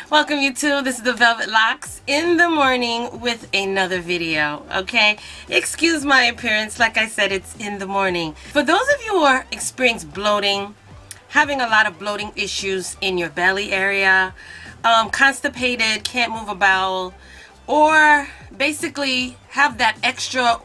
Welcome YouTube. This is the Velvet Locks in the morning with another video. Okay, excuse my appearance. Like I said, it's in the morning. For those of you who are experiencing bloating, having a lot of bloating issues in your belly area, constipated, can't move a bowel, or basically have that extra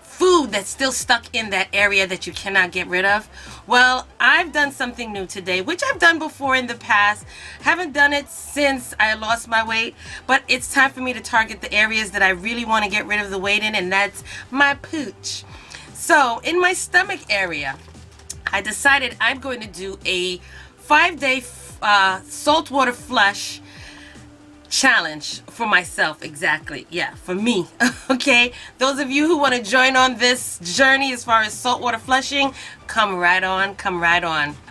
food that's still stuck in that area that you cannot get rid of. Well, I've done something new today, which I've done before in the past. Haven't done it since I lost my weight, but it's time for me to target the areas that I really want to get rid of the weight in, and that's my pooch. So in my stomach area, I decided I'm going to do a 5-day saltwater flush challenge for myself. Exactly, yeah, for me. Okay, those of you who want to join on this journey as far as saltwater flushing, come right on.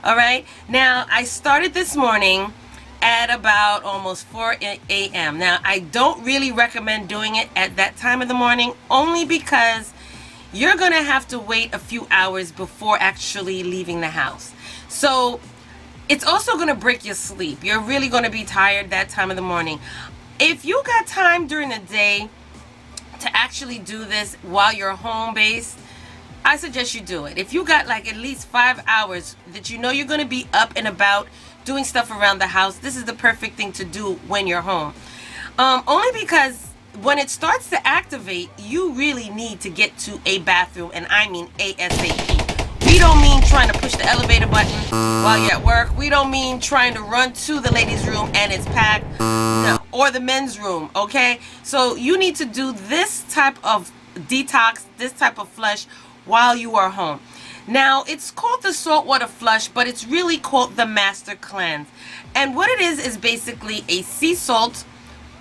All right, now I started this morning at about almost 4 a.m. Now I don't really recommend doing it at that time of the morning, only because you're gonna have to wait a few hours before actually leaving the house. So it's also going to break your sleep. You're really going to be tired that time of the morning. If you got time during the day to actually do this while you're home based, I suggest you do it. If you got like at least 5 hours that you know you're going to be up and about doing stuff around the house, this is the perfect thing to do when you're home. Only because when it starts to activate, you really need to get to a bathroom, and I mean ASAP. We don't mean trying to push the elevator button while you're at work. We don't mean trying to run to the ladies' room and it's packed. No. Or the men's room, okay? So you need to do this type of detox, this type of flush while you are home. Now, it's called the saltwater flush, but it's really called the master cleanse. And what it is basically a sea salt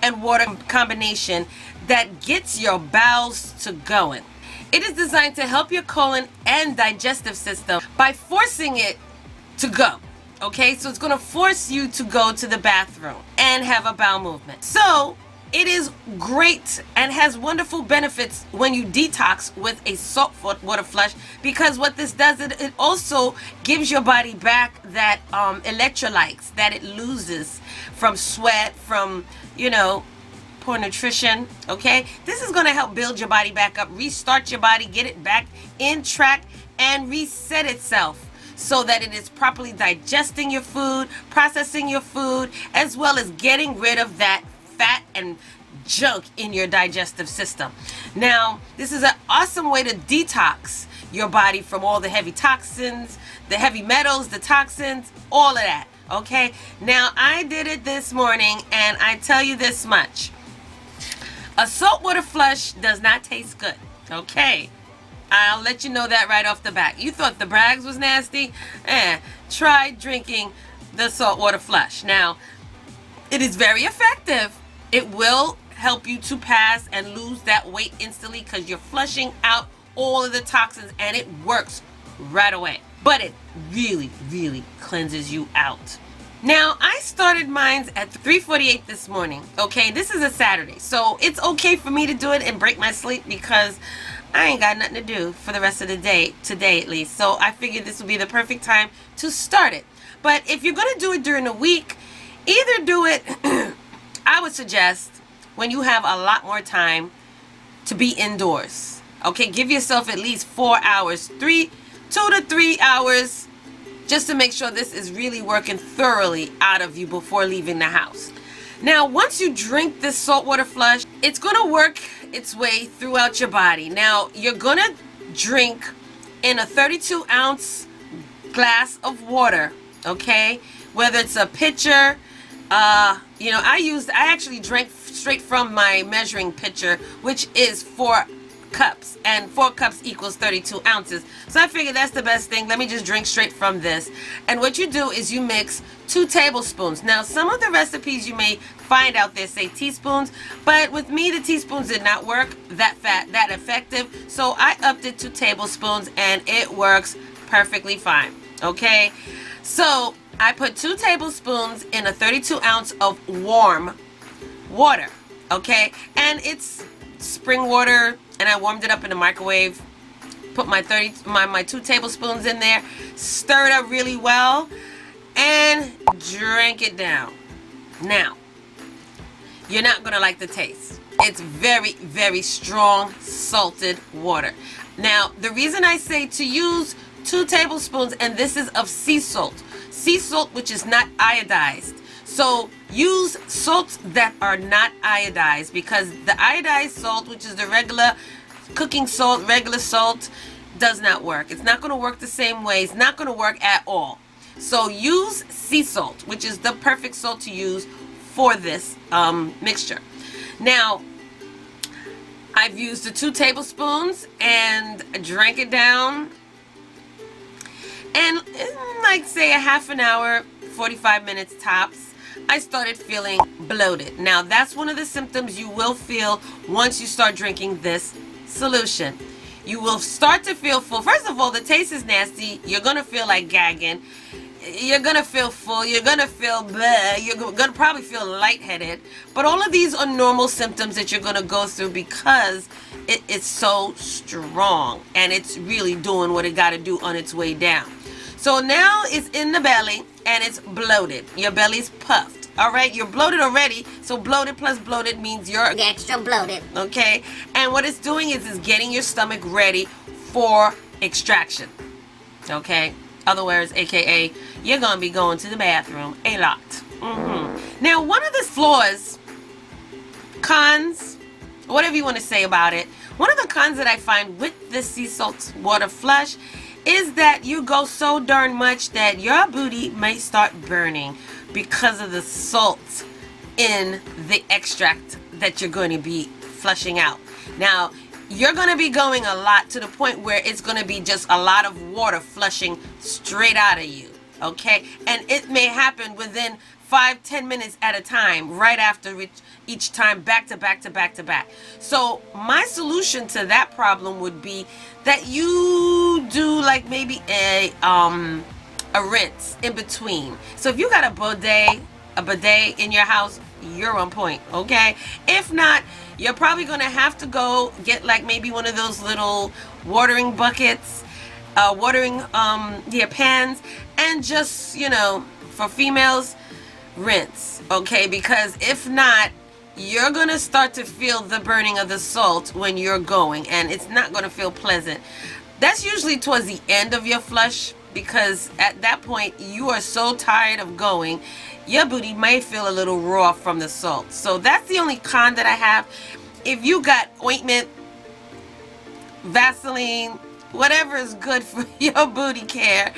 and water combination that gets your bowels to going. It is designed to help your colon and digestive system by forcing it to go. Okay, so it's going to force you to go to the bathroom and have a bowel movement. So it is great and has wonderful benefits when you detox with a saltwater flush, because what this does, it also gives your body back that electrolytes that it loses from sweat, from, poor nutrition. Okay, this is going to help build your body back up, restart your body, get it back in track, and reset itself so that it is properly digesting your food, processing your food, as well as getting rid of that fat and junk in your digestive system. Now, this is an awesome way to detox your body from all the heavy toxins, the heavy metals, the toxins, all of that. Okay, now I did it this morning, and I tell you this much: a saltwater flush does not taste good. Okay, I'll let you know that right off the bat. You thought the Brags was nasty? Try drinking the saltwater flush. Now, it is very effective. It will help you to pass and lose that weight instantly because you're flushing out all of the toxins, and it works right away. But it really, really cleanses you out. Now, I started mine at 3:48 this morning. Okay, this is a Saturday, so it's okay for me to do it and break my sleep because I ain't got nothing to do for the rest of the day, today at least. So I figured this would be the perfect time to start it. But if you're going to do it during the week, either do it, I would suggest, when you have a lot more time to be indoors. Okay, give yourself at least 4 hours, 2 to 3 hours, just to make sure this is really working thoroughly out of you before leaving the house. Now, once you drink this saltwater flush, it's going to work its way throughout your body. Now, you're going to drink in a 32-ounce glass of water, okay? Whether it's a pitcher, I actually drank straight from my measuring pitcher, which is 4 cups, and 4 cups equals 32 ounces. So I figured that's the best thing. Let me just drink straight from this. And what you do is you mix 2 tablespoons. Now, some of the recipes you may find out there say teaspoons, but with me, the teaspoons did not work that effective. So I upped it to tablespoons, and it works perfectly fine. Okay, so I put 2 tablespoons in a 32-ounce of warm water. Okay, and it's spring water, and I warmed it up in the microwave. Put my 2 tablespoons in there, stir it up really well, and drink it down. Now, you're not gonna like the taste. It's very, very strong salted water. Now, the reason I say to use 2 tablespoons, and this is of sea salt, which is not iodized. So use salts that are not iodized, because the iodized salt, which is the regular cooking salt, regular salt, does not work. It's not going to work the same way. It's not going to work at all. So use sea salt, which is the perfect salt to use for this mixture. Now, I've used the 2 tablespoons and drank it down. And in, like, say a half an hour, 45 minutes tops, I started feeling bloated. Now, that's one of the symptoms you will feel once you start drinking this solution. You will start to feel full. First of all, the taste is nasty. You're going to feel like gagging. You're going to feel full. You're going to feel bleh. You're going to probably feel lightheaded. But all of these are normal symptoms that you're going to go through because it is so strong and it's really doing what it got to do on its way down. So now it's in the belly and it's bloated. Your belly's puffed. All right, you're bloated already. So bloated plus bloated means you're extra bloated. Okay, and what it's doing is it's getting your stomach ready for extraction. Okay, other words, aka you're gonna be going to the bathroom a lot. Now, one of the flaws, cons, whatever you want to say about it, one of the cons that I find with this sea salt water flush is that you go so darn much that your booty may start burning because of the salt in the extract that you're going to be flushing out. Now, you're going to be going a lot to the point where it's going to be just a lot of water flushing straight out of you. Okay? And it may happen within 5-10 minutes at a time, right after each time, back to back to back to back. So my solution to that problem would be that you do like maybe a rinse in between. So if you got a bidet in your house, you're on point, okay? If not, you're probably gonna have to go get like maybe one of those little watering buckets, pans, and just, you know, for females, rinse, okay? Because if not, you're gonna start to feel the burning of the salt when you're going, and it's not gonna feel pleasant. That's usually towards the end of your flush, because at that point you are so tired of going, your booty may feel a little raw from the salt. So that's the only con that I have. If you got ointment, Vaseline, whatever is good for your booty care,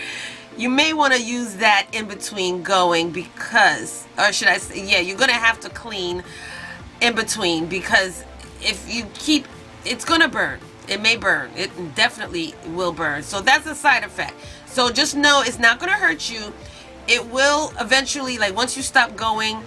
you may want to use that in between going, because, or should I say, yeah, you're gonna have to clean in between, because if you keep, it's gonna burn. It may burn. It definitely will burn. So that's a side effect. So just know it's not going to hurt you. It will eventually, like once you stop going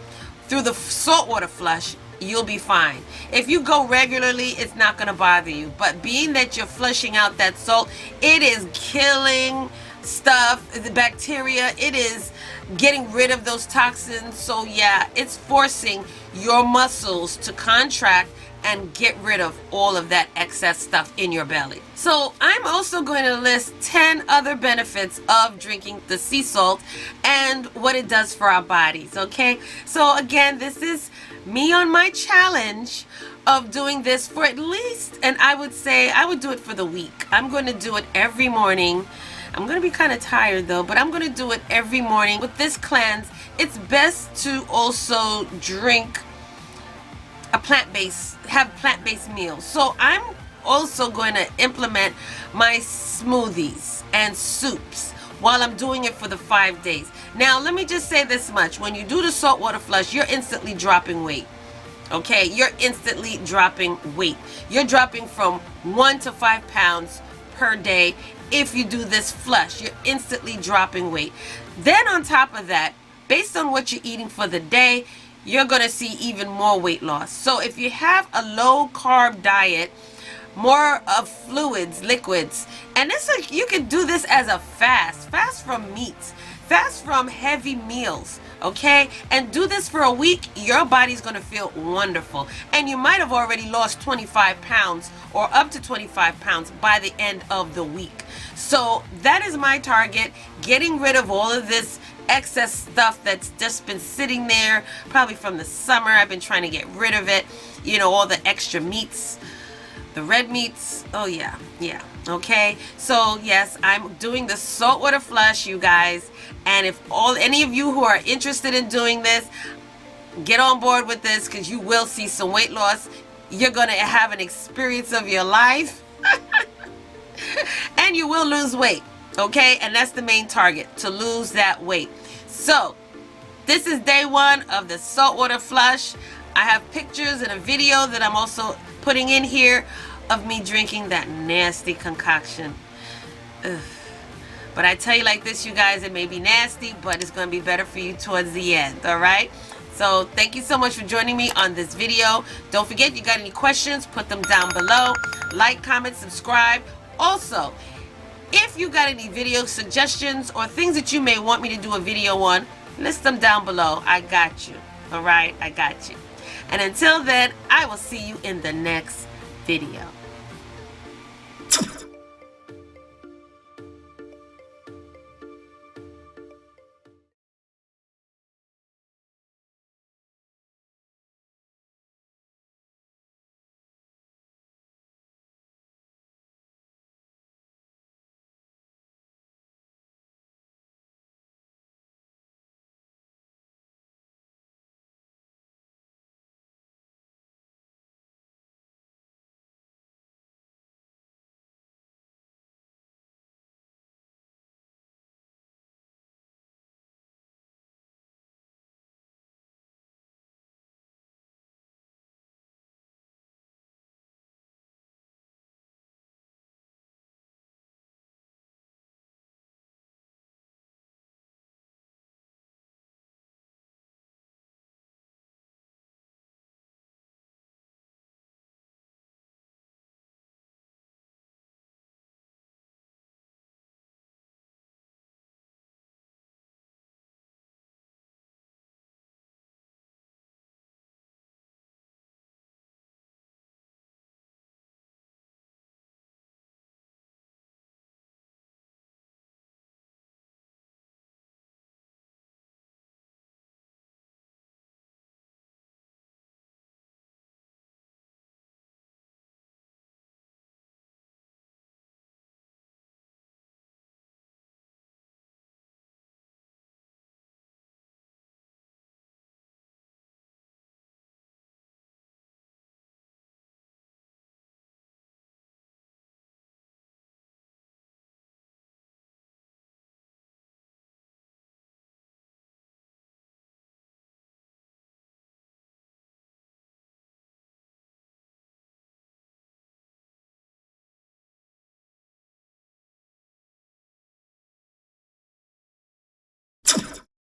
through the saltwater flush, you'll be fine. If you go regularly, it's not going to bother you. But being that you're flushing out that salt, it is killing stuff, the bacteria. It is getting rid of those toxins. So yeah, it's forcing your muscles to contract and get rid of all of that excess stuff in your belly. So I'm also going to list 10 other benefits of drinking the sea salt and what it does for our bodies, okay? So again, this is me on my challenge of doing this for at least, and I would say I would do it for the week. I'm going to do it every morning. I'm going to be kind of tired though, but I'm going to do it every morning. With this cleanse, it's best to also drink a have plant-based meals. So I'm also going to implement my smoothies and soups while I'm doing it for the 5 days. Now, let me just say this much. When you do the saltwater flush, you're instantly dropping weight. Okay? You're instantly dropping weight. You're dropping from 1 to 5 pounds per day. If you do this flush, you're instantly dropping weight. Then on top of that, based on what you're eating for the day, you're going to see even more weight loss. So if you have a low carb diet, more of fluids, liquids, and this, like, you can do this as a fast from meats, fast from heavy meals, okay? And do this for a week. Your body's going to feel wonderful, and you might have already lost 25 pounds or up to 25 pounds by the end of the week. So that is my target, getting rid of all of this excess stuff that's just been sitting there probably from the summer. I've been trying to get rid of it. You know, all the extra meats, the red meats. Oh yeah, yeah. Okay, so yes, I'm doing the saltwater flush, you guys. And if any of you who are interested in doing this, get on board with this, because you will see some weight loss. You're gonna have an experience of your life. And you will lose weight, okay? And that's the main target, to lose that weight. So this is day 1 of the saltwater flush. I have pictures and a video that I'm also putting in here of me drinking that nasty concoction. Ugh. But I tell you like this, you guys, it may be nasty, but it's going to be better for you towards the end, all right? So thank you so much for joining me on this video. Don't forget, you got any questions, put them down below. Like, comment, subscribe. Also, if you got any video suggestions or things that you may want me to do a video on, list them down below. I got you. All right? I got you. And until then, I will see you in the next video.